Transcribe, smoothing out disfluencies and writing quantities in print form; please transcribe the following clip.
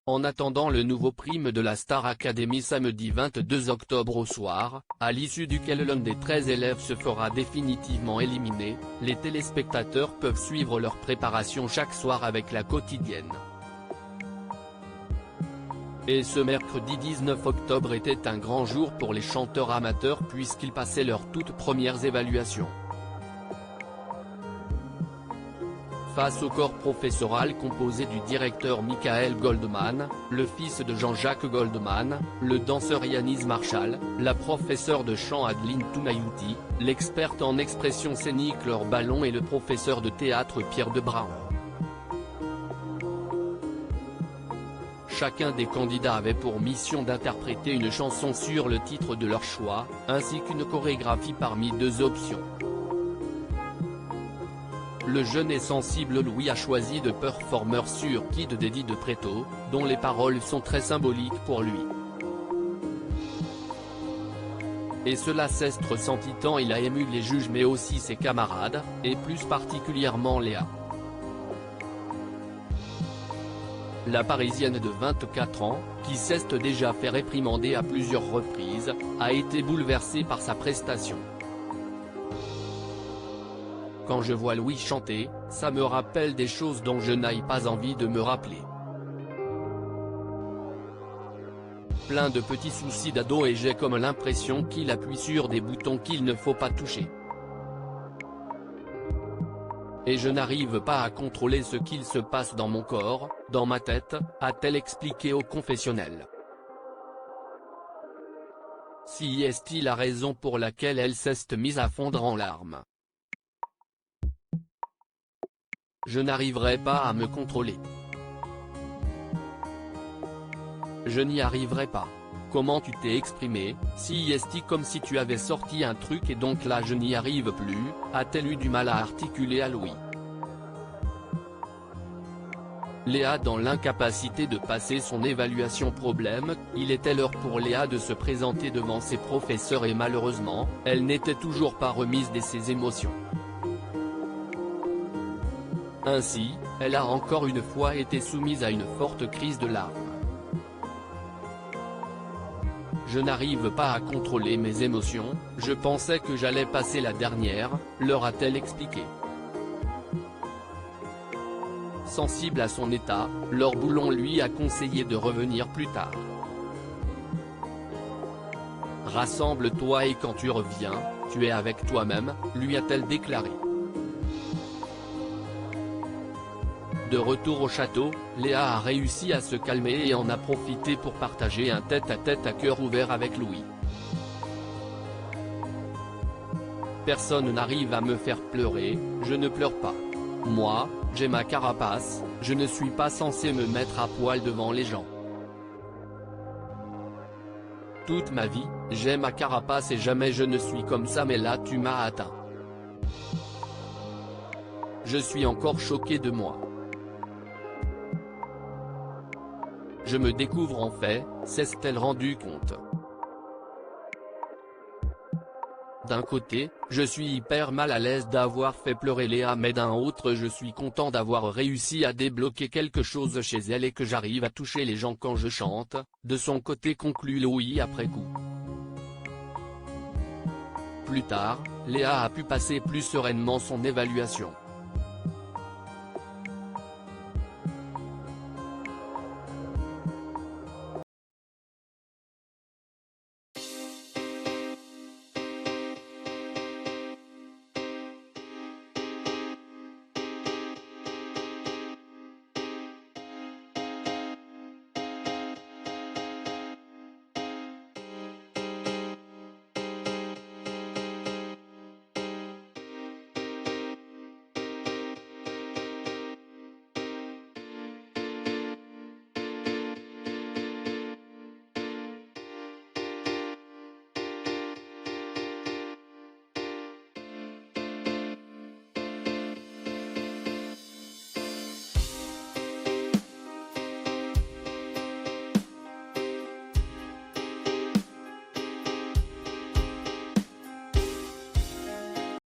En attendant le nouveau prime de la Star Academy samedi 22 octobre au soir, à l'issue duquel l'un des 13 élèves se fera définitivement éliminer, les téléspectateurs peuvent suivre leur préparation chaque soir avec la quotidienne. Et ce mercredi 19 octobre était un grand jour pour les chanteurs amateurs puisqu'ils passaient leurs toutes premières évaluations. Face au corps professoral composé du directeur Michael Goldman, le fils de Jean-Jacques Goldman, le danseur Yanis Marshall, la professeure de chant Adeline Tounayouti, l'experte en expression scénique Laure Ballon et le professeur de théâtre Pierre Debrun. Chacun des candidats avait pour mission d'interpréter une chanson sur le titre de leur choix, ainsi qu'une chorégraphie parmi deux options. Le jeune et sensible Louis a choisi de Performer sur Kid d'Eddie de Pretto, dont les paroles sont très symboliques pour lui. Et cela s'est ressenti tant il a ému les juges mais aussi ses camarades, et plus particulièrement Léa. La Parisienne de 24 ans, qui s'est déjà fait réprimander à plusieurs reprises, a été bouleversée par sa prestation. Quand je vois Louis chanter, ça me rappelle des choses dont je n'ai pas envie de me rappeler. Plein de petits soucis d'ado et j'ai comme l'impression qu'il appuie sur des boutons qu'il ne faut pas toucher. Et je n'arrive pas à contrôler ce qu'il se passe dans mon corps, dans ma tête, a-t-elle expliqué au confessionnel. Si est-il la raison pour laquelle elle s'est mise à fondre en larmes. Je n'arriverai pas à me contrôler. Je n'y arriverai pas. Comment tu t'es exprimé, si est comme si tu avais sorti un truc et donc là je n'y arrive plus, a-t-elle eu du mal à articuler à Louis. Léa dans l'incapacité de passer son évaluation problème, il était l'heure pour Léa de se présenter devant ses professeurs et malheureusement, elle n'était toujours pas remise de ses émotions. Ainsi, elle a encore une fois été soumise à une forte crise de larmes. Je n'arrive pas à contrôler mes émotions, je pensais que j'allais passer la dernière, leur a-t-elle expliqué. Sensible à son état, Laure Ballon lui a conseillé de revenir plus tard. Rassemble-toi et quand tu reviens, tu es avec toi-même, lui a-t-elle déclaré. De retour au château, Léa a réussi à se calmer et en a profité pour partager un tête-à-tête à cœur ouvert avec Louis. Personne n'arrive à me faire pleurer, je ne pleure pas. Moi, j'ai ma carapace, je ne suis pas censé me mettre à poil devant les gens. Toute ma vie, j'ai ma carapace et jamais je ne suis comme ça mais là tu m'as atteint. Je suis encore choqué de moi. Je me découvre en fait, s'est-elle rendu compte. D'un côté, je suis hyper mal à l'aise d'avoir fait pleurer Léa mais d'un autre je suis content d'avoir réussi à débloquer quelque chose chez elle et que j'arrive à toucher les gens quand je chante, de son côté conclut Louis après coup. Plus tard, Léa a pu passer plus sereinement son évaluation.